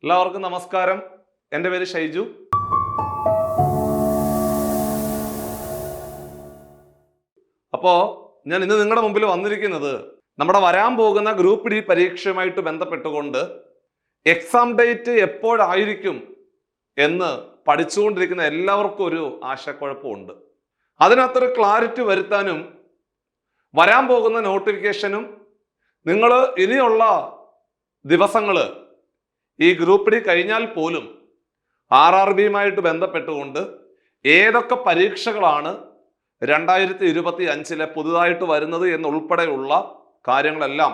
എല്ലാവർക്കും നമസ്കാരം. എൻ്റെ പേര് ഷൈജു. അപ്പോൾ ഞാൻ ഇന്ന് നിങ്ങളുടെ മുമ്പിൽ വന്നിരിക്കുന്നത് നമ്മുടെ വരാൻ പോകുന്ന ഗ്രൂപ്പ് ഡി പരീക്ഷയുമായിട്ട് ബന്ധപ്പെട്ടുകൊണ്ട് എക്സാം ഡേറ്റ് എപ്പോഴായിരിക്കും എന്ന് പഠിച്ചുകൊണ്ടിരിക്കുന്ന എല്ലാവർക്കും ഒരു ആശയക്കുഴപ്പമുണ്ട്. അതിനകത്തൊരു ക്ലാരിറ്റി വരുത്താനും വരാൻ പോകുന്ന നോട്ടിഫിക്കേഷനും നിങ്ങൾ ഇനിയുള്ള ദിവസങ്ങൾ ഈ ഗ്രൂപ്പ് ഡി കഴിഞ്ഞാൽ പോലും RRBയുമായിട്ട് ബന്ധപ്പെട്ടുകൊണ്ട് ഏതൊക്കെ പരീക്ഷകളാണ് 2025 പുതുതായിട്ട് വരുന്നത് എന്നുൾപ്പെടെയുള്ള കാര്യങ്ങളെല്ലാം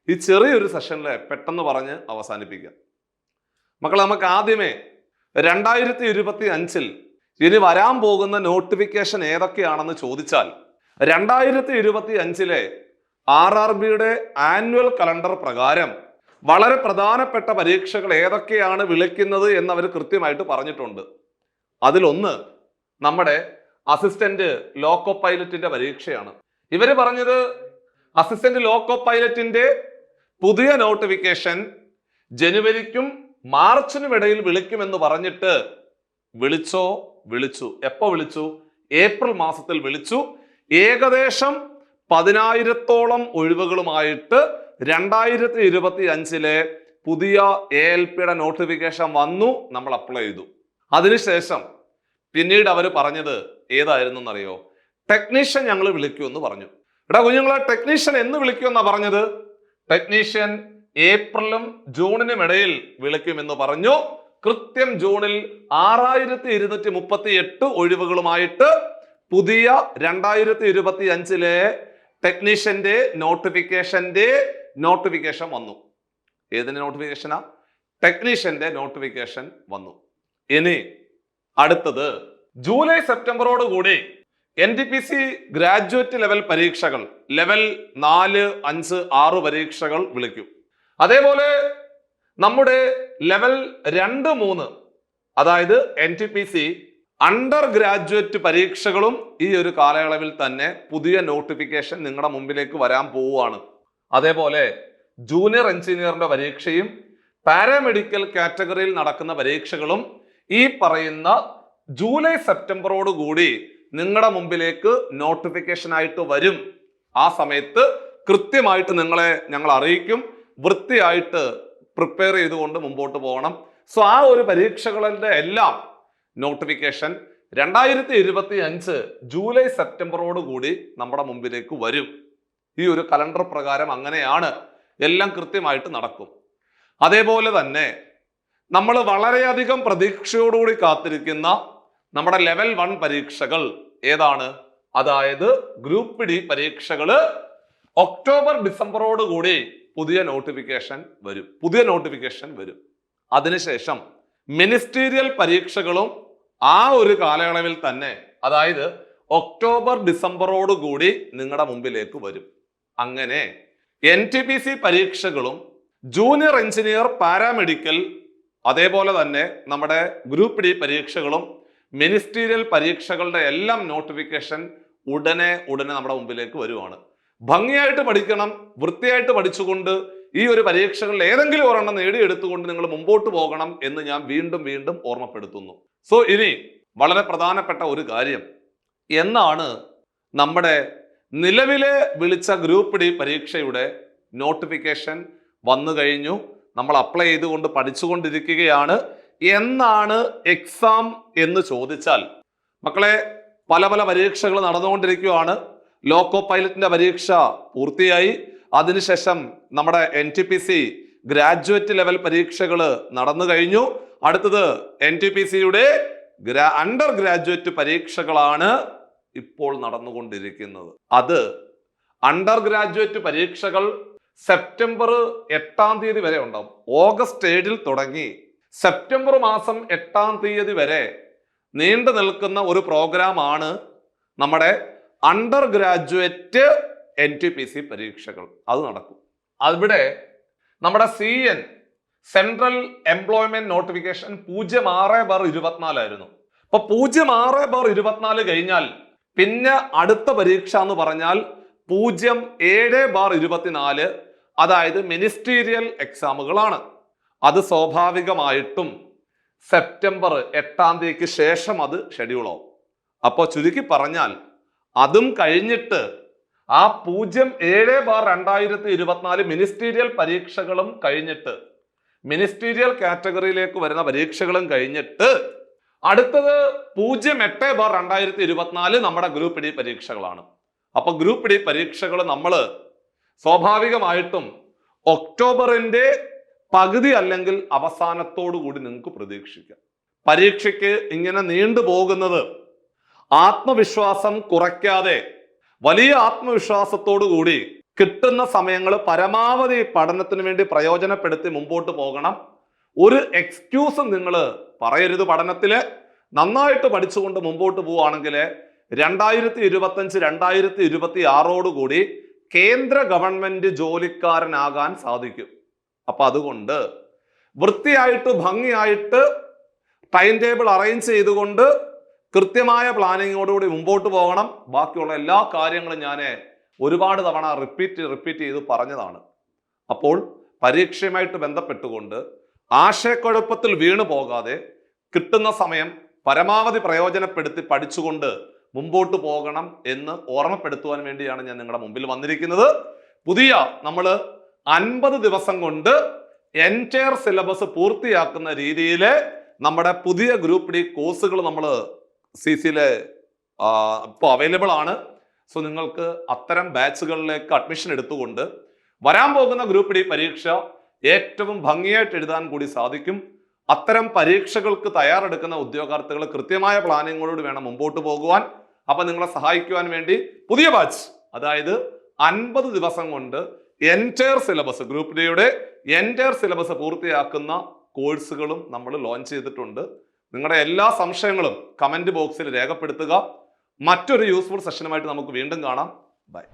ഈ ചെറിയൊരു സെഷനിൽ പെട്ടെന്ന് പറഞ്ഞ് അവസാനിപ്പിക്കാം. മക്കളെ, നമുക്ക് ആദ്യമേ 2025 ഇനി വരാൻ പോകുന്ന നോട്ടിഫിക്കേഷൻ ഏതൊക്കെയാണെന്ന് ചോദിച്ചാൽ 2025 RRBയുടെ ആനുവൽ കലണ്ടർ പ്രകാരം വളരെ പ്രധാനപ്പെട്ട പരീക്ഷകൾ ഏതൊക്കെയാണ് വിളിക്കുന്നത് എന്നവർ കൃത്യമായിട്ട് പറഞ്ഞിട്ടുണ്ട്. അതിലൊന്ന് നമ്മുടെ അസിസ്റ്റന്റ് ലോക്കോ പൈലറ്റിന്റെ പരീക്ഷയാണ്. ഇവര് പറഞ്ഞത് അസിസ്റ്റന്റ് ലോക്കോ പൈലറ്റിന്റെ പുതിയ നോട്ടിഫിക്കേഷൻ ജനുവരിക്കും മാർച്ചിനും ഇടയിൽ വിളിക്കുമെന്ന് പറഞ്ഞിട്ട് വിളിച്ചു. എപ്പോ വിളിച്ചു? ഏപ്രിൽ മാസത്തിൽ വിളിച്ചു. ഏകദേശം 10,000-ഓളം ഒഴിവുകളുമായിട്ട് 2025 പുതിയ ALPയുടെ നോട്ടിഫിക്കേഷൻ വന്നു. നമ്മൾ അപ്ലൈ ചെയ്തു. അതിനുശേഷം പിന്നീട് അവർ പറഞ്ഞത് ഏതായിരുന്നു എന്നറിയോ? ടെക്നീഷ്യൻ ഞങ്ങൾ വിളിക്കുമെന്ന് പറഞ്ഞു. എടാ കുഞ്ഞുങ്ങളെ, ടെക്നീഷ്യൻ എന്ന് വിളിക്കുമെന്നാ പറഞ്ഞത്? ടെക്നീഷ്യൻ ഏപ്രിലും ജൂണിനും ഇടയിൽ വിളിക്കുമെന്ന് പറഞ്ഞു. കൃത്യം ജൂണിൽ 6,238 ഒഴിവുകളുമായിട്ട് പുതിയ 2025 ടെക്നീഷ്യന്റെ നോട്ടിഫിക്കേഷൻ വന്നു. ഏതിന്റെ നോട്ടിഫിക്കേഷനാ? ടെക്നീഷ്യന്റെ നോട്ടിഫിക്കേഷൻ വന്നു. ഇനി അടുത്തത് ജൂലൈ സെപ്റ്റംബറോട് കൂടി NTPC ഗ്രാജുവേറ്റ് ലെവൽ പരീക്ഷകൾ ലെവൽ 4, 5, 6 പരീക്ഷകൾ വിളിക്കും. അതേപോലെ നമ്മുടെ ലെവൽ 2, 3 അതായത് NTPC അണ്ടർ ഗ്രാജുവേറ്റ് പരീക്ഷകളും ഈ ഒരു കാലയളവിൽ തന്നെ പുതിയ നോട്ടിഫിക്കേഷൻ നിങ്ങളുടെ മുമ്പിലേക്ക് വരാൻ പോവുകയാണ്. അതേപോലെ ജൂനിയർ എഞ്ചിനീയറിന്റെ പരീക്ഷയും പാരാമെഡിക്കൽ കാറ്റഗറിയിൽ നടക്കുന്ന പരീക്ഷകളും ഈ പറയുന്ന ജൂലൈ സെപ്റ്റംബറോട് കൂടി നിങ്ങളുടെ മുമ്പിലേക്ക് നോട്ടിഫിക്കേഷൻ ആയിട്ട് വരും. ആ സമയത്ത് കൃത്യമായിട്ട് നിങ്ങളെ ഞങ്ങൾ അറിയിക്കും. വൃത്തിയായിട്ട് പ്രിപ്പയർ ചെയ്തുകൊണ്ട് മുമ്പോട്ട് പോകണം. സോ ആ ഒരു പരീക്ഷകളുടെ എല്ലാം നോട്ടിഫിക്കേഷൻ 2025 ജൂലൈ സെപ്റ്റംബറോട് കൂടി നമ്മുടെ മുമ്പിലേക്ക് വരും. ഈ ഒരു കലണ്ടർ പ്രകാരം അങ്ങനെയാണ്. എല്ലാം കൃത്യമായിട്ട് നടക്കും. അതേപോലെ തന്നെ നമ്മൾ വളരെയധികം പ്രതീക്ഷയോടുകൂടി കാത്തിരിക്കുന്ന നമ്മുടെ ലെവൽ 1 പരീക്ഷകൾ ഏതാണ്? അതായത് ഗ്രൂപ്പ് ഡി പരീക്ഷകള് ഒക്ടോബർ ഡിസംബറോട് കൂടി പുതിയ നോട്ടിഫിക്കേഷൻ വരും. അതിനുശേഷം മിനിസ്റ്റീരിയൽ പരീക്ഷകളും ആ ഒരു കാലയളവിൽ തന്നെ, അതായത് ഒക്ടോബർ ഡിസംബറോട് കൂടി നിങ്ങളുടെ മുമ്പിലേക്ക് വരും. അങ്ങനെ NTPC പരീക്ഷകളും ജൂനിയർ എഞ്ചിനീയർ പാരാമെഡിക്കൽ അതേപോലെ തന്നെ നമ്മുടെ ഗ്രൂപ്പ് ഡി പരീക്ഷകളും മിനിസ്റ്റീരിയൽ പരീക്ഷകളുടെ എല്ലാം നോട്ടിഫിക്കേഷൻ ഉടനെ നമ്മുടെ മുമ്പിലേക്ക് വരുവാണ്. ഭംഗിയായിട്ട് പഠിക്കണം. വൃത്തിയായിട്ട് പഠിച്ചുകൊണ്ട് ഈ ഒരു പരീക്ഷകളിൽ ഏതെങ്കിലും ഒരെണ്ണം നേടിയെടുത്തുകൊണ്ട് നിങ്ങൾ മുമ്പോട്ട് പോകണം എന്ന് ഞാൻ വീണ്ടും ഓർമ്മപ്പെടുത്തുന്നു. സോ ഇനി വളരെ പ്രധാനപ്പെട്ട ഒരു കാര്യം, എന്നാണ് നമ്മുടെ നിലവിലെ വിളിച്ച ഗ്രൂപ്പ് ഡി പരീക്ഷയുടെ നോട്ടിഫിക്കേഷൻ വന്നു കഴിഞ്ഞു. നമ്മൾ അപ്ലൈ ചെയ്തുകൊണ്ട് പഠിച്ചുകൊണ്ടിരിക്കുകയാണ്. എന്നാണ് എക്സാം എന്ന് ചോദിച്ചാൽ, മക്കളെ, പല പരീക്ഷകൾ നടന്നുകൊണ്ടിരിക്കുകയാണ്. ലോക്കോ പൈലറ്റിന്റെ പരീക്ഷ പൂർത്തിയായി. അതിനുശേഷം നമ്മുടെ NTPC ഗ്രാജുവേറ്റ് ലെവൽ പരീക്ഷകൾ നടന്നു കഴിഞ്ഞു. അടുത്തത് NTPCയുടെ അണ്ടർ ഗ്രാജുവേറ്റ് പരീക്ഷകളാണ് ഇപ്പോൾ നടന്നുകൊണ്ടിരിക്കുന്നത്. അത് അണ്ടർ ഗ്രാജുവേറ്റ് പരീക്ഷകൾ സെപ്റ്റംബർ 8 വരെ ഉണ്ടാവും. ഓഗസ്റ്റ് 7 തുടങ്ങി സെപ്റ്റംബർ മാസം 8 വരെ നീണ്ടു നിൽക്കുന്ന ഒരു പ്രോഗ്രാം ആണ് നമ്മുടെ അണ്ടർ ഗ്രാജുവേറ്റ് NTPC പരീക്ഷകൾ. അത് നടക്കും. അവിടെ നമ്മുടെ CN സെൻട്രൽ എംപ്ലോയ്മെന്റ് നോട്ടിഫിക്കേഷൻ 06/24 ആയിരുന്നു. അപ്പൊ 06/24 കഴിഞ്ഞാൽ പിന്നെ അടുത്ത പരീക്ഷ എന്ന് പറഞ്ഞാൽ 07/24, അതായത് മിനിസ്റ്റീരിയൽ എക്സാമുകളാണ്. അത് സ്വാഭാവികമായിട്ടും സെപ്റ്റംബർ 8-ാം തീയതിക്ക് ശേഷം അത് ഷെഡ്യൂൾ ആവും. അപ്പോൾ ചുരുക്കി പറഞ്ഞാൽ അതും കഴിഞ്ഞിട്ട് ആ 07/2024 മിനിസ്റ്റീരിയൽ പരീക്ഷകളും കഴിഞ്ഞിട്ട്, മിനിസ്റ്റീരിയൽ കാറ്റഗറിയിലേക്ക് വരുന്ന പരീക്ഷകളും കഴിഞ്ഞിട്ട് അടുത്തത് 08/2024 നമ്മുടെ ഗ്രൂപ്പ് ഡി പരീക്ഷകളാണ്. അപ്പൊ ഗ്രൂപ്പ് ഡി പരീക്ഷകൾ നമ്മൾ സ്വാഭാവികമായിട്ടും ഒക്ടോബറിന്റെ പകുതി അല്ലെങ്കിൽ അവസാനത്തോടു കൂടി നിങ്ങൾക്ക് പ്രതീക്ഷിക്കാം. പരീക്ഷയ്ക്ക് ഇങ്ങനെ നീണ്ടുപോകുന്നത് ആത്മവിശ്വാസം കുറയ്ക്കാതെ വലിയ ആത്മവിശ്വാസത്തോടു കൂടി കിട്ടുന്ന സമയങ്ങൾ പരമാവധി പഠനത്തിന് വേണ്ടി പ്രയോജനപ്പെടുത്തി മുമ്പോട്ട് പോകണം. ഒരു എക്സ്ക്യൂസും നിങ്ങൾ പറയരുത്. പഠനത്തില് നന്നായിട്ട് പഠിച്ചുകൊണ്ട് മുമ്പോട്ട് പോവുകയാണെങ്കിൽ 2025-2026 കേന്ദ്ര ഗവൺമെന്റ് ജോലിക്കാരനാകാൻ സാധിക്കും. അപ്പൊ അതുകൊണ്ട് വൃത്തിയായിട്ട് ഭംഗിയായിട്ട് ടൈം ടേബിൾ അറേഞ്ച് ചെയ്തുകൊണ്ട് കൃത്യമായ പ്ലാനിങ്ങോടുകൂടി മുമ്പോട്ട് പോകണം. ബാക്കിയുള്ള എല്ലാ കാര്യങ്ങളും ഞാൻ ഒരുപാട് തവണ റിപ്പീറ്റ് ചെയ്ത് പറഞ്ഞതാണ്. അപ്പോൾ പരീക്ഷയുമായിട്ട് ബന്ധപ്പെട്ടുകൊണ്ട് ആശയക്കുഴപ്പത്തിൽ വീണു പോകാതെ കിട്ടുന്ന സമയം പരമാവധി പ്രയോജനപ്പെടുത്തി പഠിച്ചുകൊണ്ട് മുമ്പോട്ട് പോകണം എന്ന് ഓർമ്മപ്പെടുത്തുവാൻ വേണ്ടിയാണ് ഞാൻ നിങ്ങളുടെ മുമ്പിൽ വന്നിരിക്കുന്നത്. നമ്മൾ 50 ദിവസം കൊണ്ട് എൻറ്റയർ സിലബസ് പൂർത്തിയാക്കുന്ന രീതിയിൽ നമ്മുടെ പുതിയ ഗ്രൂപ്പ് ഡി കോഴ്സുകൾ നമ്മൾ CCയിലെ ഇപ്പോൾ അവൈലബിൾ ആണ്. സോ നിങ്ങൾക്ക് അത്തരം ബാച്ചുകളിലേക്ക് അഡ്മിഷൻ എടുത്തുകൊണ്ട് വരാൻ പോകുന്ന ഗ്രൂപ്പ് ഡി പരീക്ഷ ഏറ്റവും ഭംഗിയായിട്ട് എഴുതാൻ കൂടി സാധിക്കും. അത്തരം പരീക്ഷകൾക്ക് തയ്യാറെടുക്കുന്ന ഉദ്യോഗാർത്ഥികൾ കൃത്യമായ പ്ലാനിങ്ങോട് വേണം മുമ്പോട്ട് പോകുവാൻ. അപ്പൊ നിങ്ങളെ സഹായിക്കുവാൻ വേണ്ടി പുതിയ ബാച്ച്, അതായത് 50 ദിവസം കൊണ്ട് എൻറ്റയർ സിലബസ്, ഗ്രൂപ്പ് ഡിയുടെ എൻറ്റയർ സിലബസ് പൂർത്തിയാക്കുന്ന കോഴ്സുകളും നമ്മൾ ലോഞ്ച് ചെയ്തിട്ടുണ്ട്. നിങ്ങളുടെ എല്ലാ സംശയങ്ങളും കമന്റ് ബോക്സിൽ രേഖപ്പെടുത്തുക. മറ്റൊരു യൂസ്ഫുൾ സെഷനുമായിട്ട് നമുക്ക് വീണ്ടും കാണാം. ബൈ.